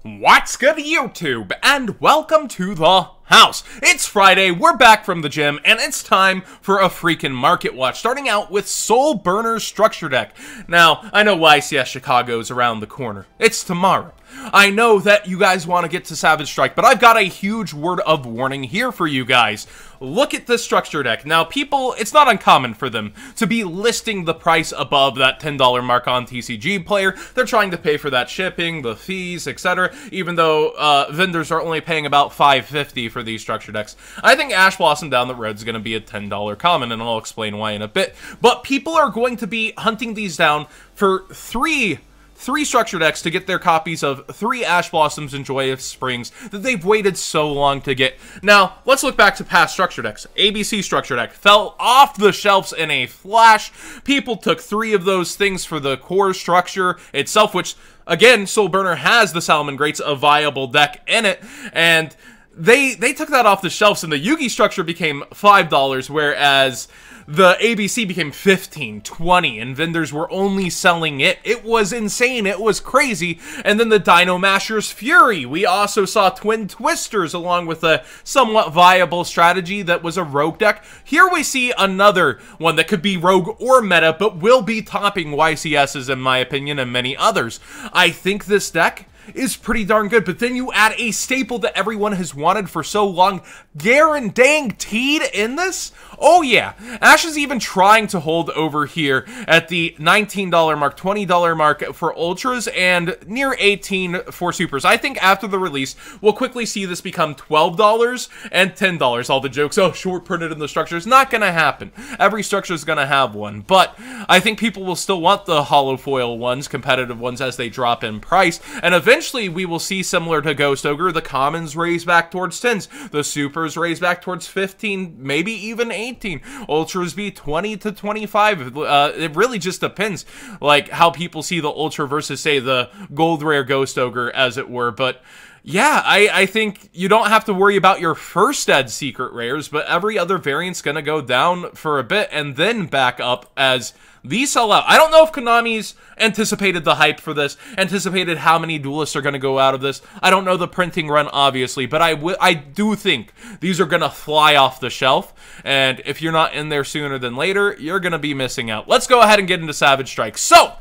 What's good, YouTube, and welcome to the house. It's Friday, we're back from the gym, and it's time for a freaking market watch, starting out with Soulburner Structure Deck. Now, I know YCS Chicago's around the corner. It's tomorrow. I know that you guys want to get to Savage Strike, but I've got a huge word of warning here for you guys. Look at this structure deck. Now, people, it's not uncommon for them to be listing the price above that $10 mark on TCG Player. They're trying to pay for that shipping, the fees, etc., even though vendors are only paying about $5.50 for these structure decks. I think Ash Blossom down the road is going to be a $10 common, and I'll explain why in a bit. But people are going to be hunting these down for three structure decks to get their copies of 3 Ash Blossoms and Joyous Springs that they've waited so long to get. Now, let's look back to past structure decks. ABC structure deck fell off the shelves in a flash. People took 3 of those things for the core structure itself, which, again, Soulburner has the Salmon Greats, a viable deck in it, and they took that off the shelves, and the Yugi structure became $5, whereas the ABC became $15, $20, and vendors were only selling it. It was insane. It was crazy. And then the Dino Masher's Fury. We also saw Twin Twisters along with a somewhat viable strategy that was a rogue deck. Here we see another one that could be rogue or meta, but will be topping YCS's in my opinion and many others. I think this deck is pretty darn good, but then you add a staple that everyone has wanted for so long, guaranteed in this. Oh yeah, Ash is even trying to hold over here at the $19 mark, $20 mark for Ultras, and near $18 for Supers. I think after the release, we'll quickly see this become $12 and $10. All the jokes, oh, short printed in the structure, is not gonna happen. Every structure is gonna have one, but I think people will still want the hollow foil ones, competitive ones, as they drop in price, and eventually we will see, similar to Ghost Ogre, the commons raise back towards 10s, the supers raise back towards 15, maybe even 18, ultras be 20 to 25. It really just depends, like, how people see the ultra versus, say, the gold rare Ghost Ogre, as it were. But yeah, I think you don't have to worry about your first ed secret rares, but every other variant's gonna go down for a bit and then back up as these sell out. I don't know if Konami's anticipated the hype for this, anticipated how many duelists are going to go out of this. I don't know the printing run, obviously, but I do think these are going to fly off the shelf, and if you're not in there sooner than later, you're going to be missing out. Let's go ahead and get into Savage Strike. So,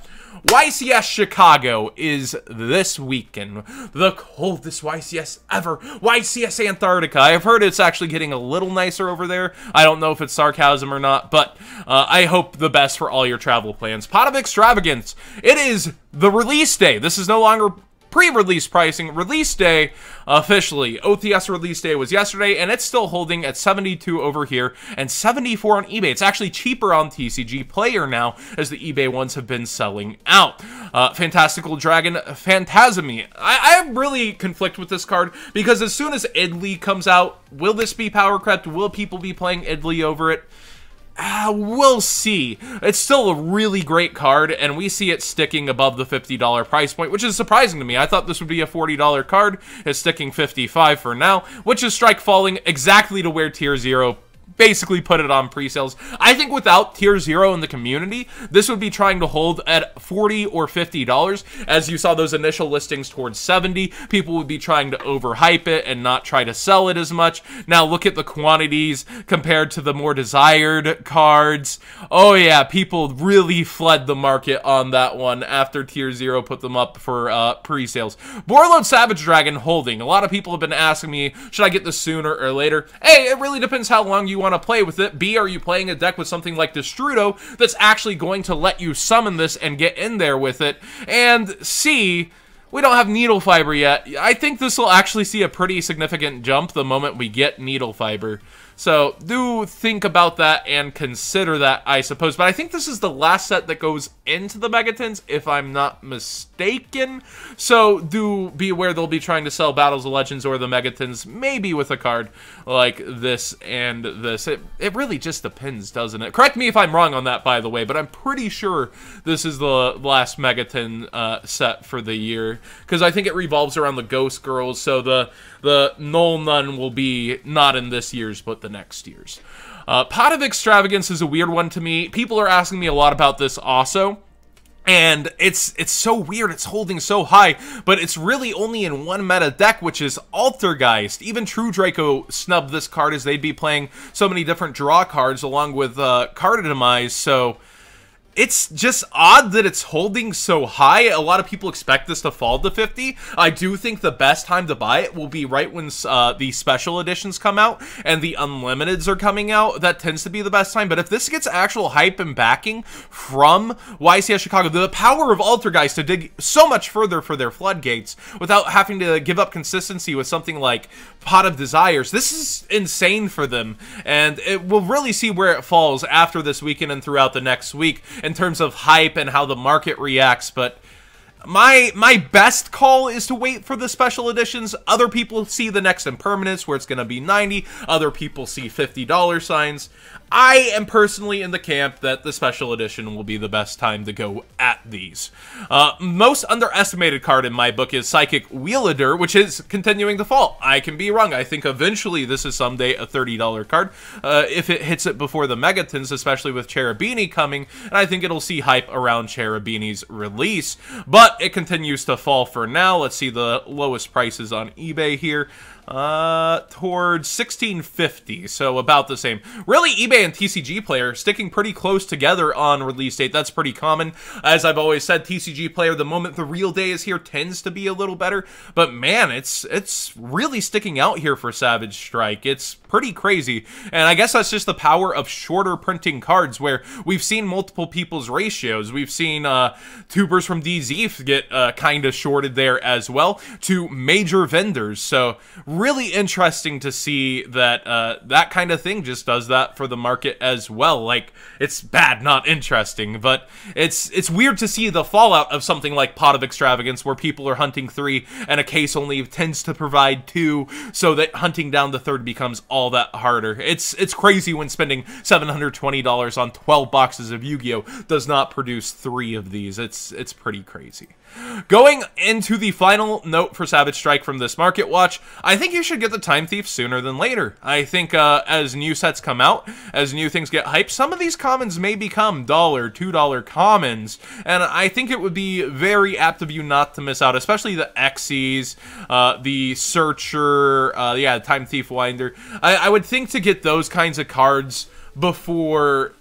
YCS Chicago is this weekend. The coldest YCS ever. YCS Antarctica. I've heard it's actually getting a little nicer over there. I don't know if it's sarcasm or not, but I hope the best for all your travel plans. Pot of Extravagance. It is the release day. This is no longer pre-release pricing. Release day officially. OTS release day was yesterday, and it's still holding at 72 over here and 74 on eBay. It's actually cheaper on TCG Player now, as the eBay ones have been selling out. Fantastical Dragon Phantasmy. I really conflict with this card, because as soon as Idly comes out, will this be power crept? Will people be playing Idly over it? We'll see. It's still a really great card, and we see it sticking above the $50 price point, which is surprising to me. I thought this would be a $40 card. It's sticking $55 for now, which is Strike falling exactly to where Tier 0 basically put it on pre-sales. I think without Tier 0 in the community, this would be trying to hold at $40 or $50. As you saw those initial listings towards 70, people would be trying to overhype it and not try to sell it as much. Now look at the quantities compared to the more desired cards. Oh yeah, people really fled the market on that one after Tier 0 put them up for pre-sales. Borreload Savage Dragon holding. A lot of people have been asking me, should I get this sooner or later? A, it really depends how long you want to play with it. B, are you playing a deck with something like Destrudo that's actually going to let you summon this and get in there with it? And C, we don't have Needle Fiber yet. I think this will actually see a pretty significant jump the moment we get Needle Fiber. So do think about that and consider that, I suppose. But I think this is the last set that goes into the Megatons, if I'm not mistaken. So do be aware they'll be trying to sell Battles of Legends or the Megatons, maybe with a card like this and this. It really just depends, doesn't it? Correct me if I'm wrong on that, by the way, but I'm pretty sure this is the last Megaton set for the year, because I think it revolves around the Ghost Girls, so the Null Nun will be not in this year's, but the next year's. Pot of Extravagance is a weird one to me. People are asking me a lot about this also. And it's so weird, it's holding so high, but it's really only in one meta deck, which is Altergeist. Even True Draco snubbed this card as they'd be playing so many different draw cards along with Carditomize, so it's just odd that it's holding so high. A lot of people expect this to fall to 50. I do think the best time to buy it will be right when the special editions come out and the unlimiteds are coming out. That tends to be the best time. But if this gets actual hype and backing from YCS Chicago, the power of Altergeist to dig so much further for their floodgates without having to give up consistency with something like Pot of Desires, this is insane for them. And we'll really see where it falls after this weekend and throughout the next week in terms of hype and how the market reacts, but my best call is to wait for the special editions. Other people see the next impermanence where it's going to be 90. Other people see $50 signs. I am personally in the camp that the special edition will be the best time to go at these. Most underestimated card in my book is Psychic Wielder, which is continuing to fall. I can be wrong. I think eventually this is someday a $30 card. If it hits it before the Megatons, especially with Cherubini coming, and I think it'll see hype around Cherubini's release. But it continues to fall for now. Let's see the lowest prices on eBay here. Towards $16.50, so about the same. Really, eBay and TCG Player sticking pretty close together on release date. That's pretty common. As I've always said, TCG Player, the moment the real day is here, tends to be a little better. But man, it's really sticking out here for Savage Strike. It's pretty crazy. And I guess that's just the power of shorter printing cards, where we've seen multiple people's ratios. We've seen tubers from DZ get kind of shorted there as well, to major vendors. So really interesting to see that that kind of thing just does that for the market as well. Like, it's bad, not interesting, but it's weird to see the fallout of something like Pot of Extravagance, where people are hunting 3 and a case only tends to provide 2, so that hunting down the 3rd becomes all that harder. It's crazy when spending $720 on 12 boxes of Yu-Gi-Oh! Does not produce 3 of these. It's pretty crazy. Going into the final note for Savage Strike from this Market Watch, I think you should get the Time Thief sooner than later. I think as new sets come out, as new things get hyped, some of these commons may become $1, $2 commons, and I think it would be very apt of you not to miss out, especially the Xyz, the Searcher, yeah, Time Thief Winder. I would think to get those kinds of cards before,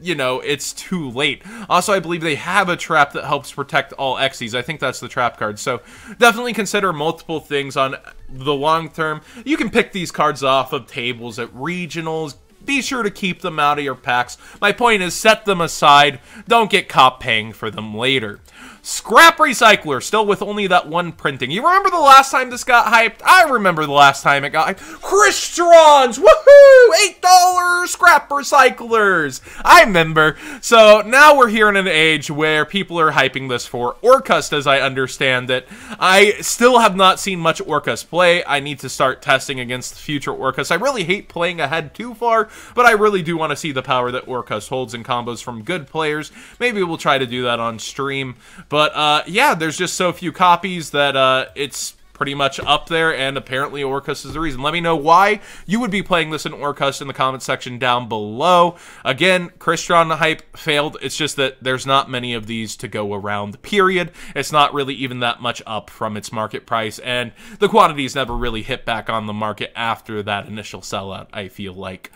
you know, it's too late. Also, I believe they have a trap that helps protect all Xyz. I think that's the trap card. So definitely consider multiple things on the long term. You can pick these cards off of tables at regionals. Be sure to keep them out of your packs. My point is, set them aside. Don't get caught paying for them later. Scrap Recycler, still with only that one printing. You remember the last time this got hyped? I remember the last time it got hyped. Christrons! Woohoo! $8 Scrap Recyclers! I remember. So now we're here in an age where people are hyping this for Orcust, as I understand it. I still have not seen much Orcust play. I need to start testing against future Orcust. I really hate playing ahead too far, but I really do want to see the power that Orcust holds in combos from good players. Maybe we'll try to do that on stream. But, yeah, there's just so few copies that it's pretty much up there, and apparently Orcust is the reason. Let me know why you would be playing this in Orcust in the comment section down below. Again, Crystron hype failed. It's just that there's not many of these to go around, period. It's not really even that much up from its market price, and the quantities never really hit back on the market after that initial sellout, I feel like.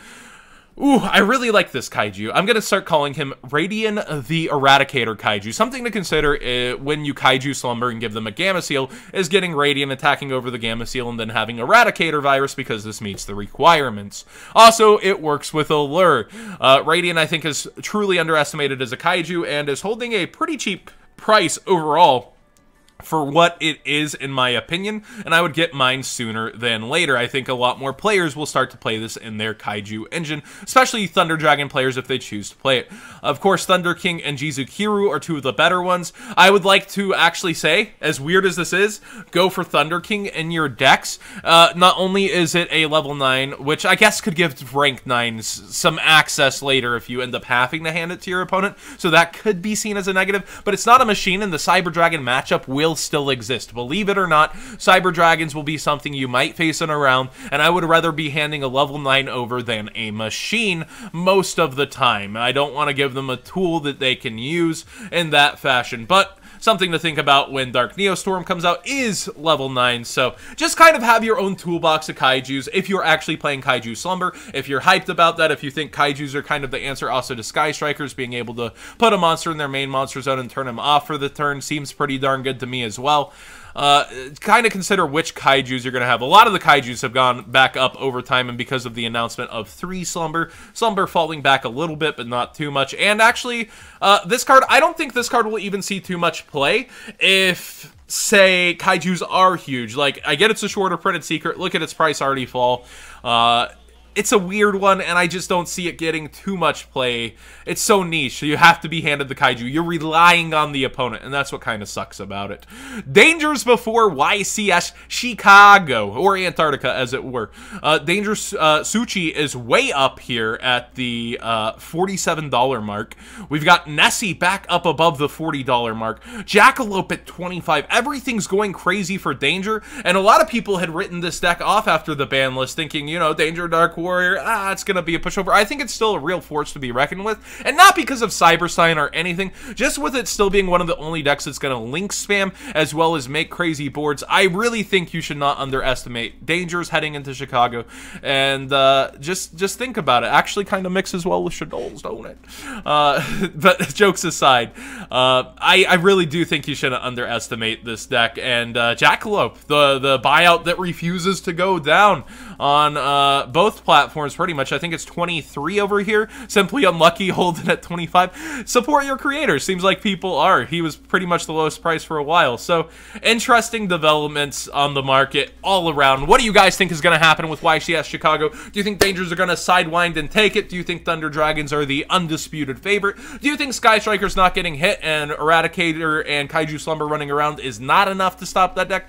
Ooh, I really like this Kaiju. I'm going to start calling him Radian the Eradicator Kaiju. Something to consider when you Kaiju Slumber and give them a Gamma Seal is getting Radian attacking over the Gamma Seal and then having Eradicator Virus, because this meets the requirements. Also, it works with Allure. Radian, I think, is truly underestimated as a Kaiju and is holding a pretty cheap price overall for what it is, in my opinion, and I would get mine sooner than later. I think a lot more players will start to play this in their Kaiju engine, especially Thunder Dragon players if they choose to play it. Of course, Thunder King and Jizukiru are two of the better ones. I would like to actually say, as weird as this is, go for Thunder King in your decks. Not only is it a level 9, which I guess could give rank 9s some access later if you end up having to hand it to your opponent, so that could be seen as a negative, but it's not a machine, and the Cyber Dragon matchup will will still exist. Believe it or not, Cyber Dragons will be something you might face in a round, and I would rather be handing a level 9 over than a machine most of the time. I don't want to give them a tool that they can use in that fashion, but something to think about when Dark Neostorm comes out is level 9, so just kind of have your own toolbox of Kaijus if you're actually playing Kaiju Slumber, if you're hyped about that, if you think Kaijus are kind of the answer also to Sky Strikers, being able to put a monster in their main monster zone and turn him off for the turn seems pretty darn good to me as well. Kind of consider which Kaijus you're going to have. A lot of the Kaijus have gone back up over time, and because of the announcement of 3 Slumber falling back a little bit, but not too much. And actually, this card, I don't think this card will even see too much play if, say, Kaijus are huge. Like, I get it's a shorter printed secret. Look at its price already fall. It's a weird one, and I just don't see it getting too much play. It's so niche, so you have to be handed the Kaiju. You're relying on the opponent, and that's what kind of sucks about it. Dangers before YCS Chicago, or Antarctica, as it were. Dangers Suchi is way up here at the $47 mark. We've got Nessie back up above the $40 mark. Jackalope at 25. Everything's going crazy for Danger, and a lot of people had written this deck off after the ban list, thinking, you know, Danger Dark Warrior, it's gonna be a pushover. I think it's still a real force to be reckoned with, and not because of Cyber Sign or anything, just with it still being one of the only decks that's gonna link spam as well as make crazy boards. I really think you should not underestimate Dangers heading into Chicago, and just think about it. Actually kind of mixes well with Shadows, don't it? But jokes aside, I really do think you shouldn't underestimate this deck, and Jackalope, the buyout that refuses to go down on both platforms pretty much. I think it's 23 over here. Simply Unlucky holding at 25. Support your creator. Seems like people are. He was pretty much the lowest price for a while. So interesting developments on the market all around. What do you guys think is going to happen with YCS Chicago? Do you think Dangers are going to sidewind and take it? Do you think Thunder Dragons are the undisputed favorite? Do you think Sky Strikers not getting hit and Eradicator and Kaiju Slumber running around is not enough to stop that deck?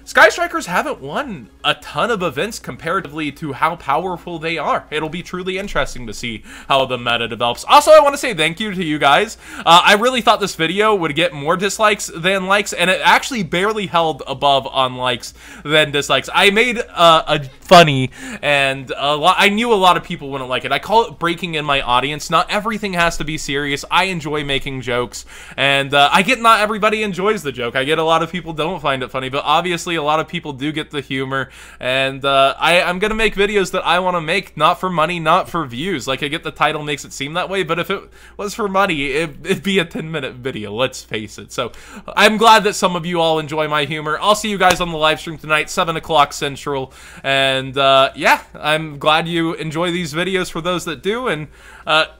Sky Strikers haven't won a ton of events comparatively to how powerful they are. It'll be truly interesting to see how the meta develops. Also, I want to say thank you to you guys. I really thought this video would get more dislikes than likes, and it actually barely held above on likes than dislikes. I made a funny, and I knew a lot of people wouldn't like it. I call it breaking in my audience. Not everything has to be serious. I enjoy making jokes, and I get not everybody enjoys the joke. I get a lot of people don't find it funny, but obviously a lot of people do get the humor, and I'm gonna make videos that I want to make, not for money, not for views. Like, I get the title makes it seem that way, but if it was for money, it'd be a 10-minute video, let's face it. So I'm glad that some of you all enjoy my humor. I'll see you guys on the live stream tonight, 7 o'clock Central, and yeah, I'm glad you enjoy these videos for those that do, and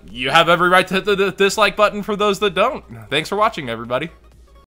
you have every right to hit the dislike button for those that don't. Thanks for watching, everybody.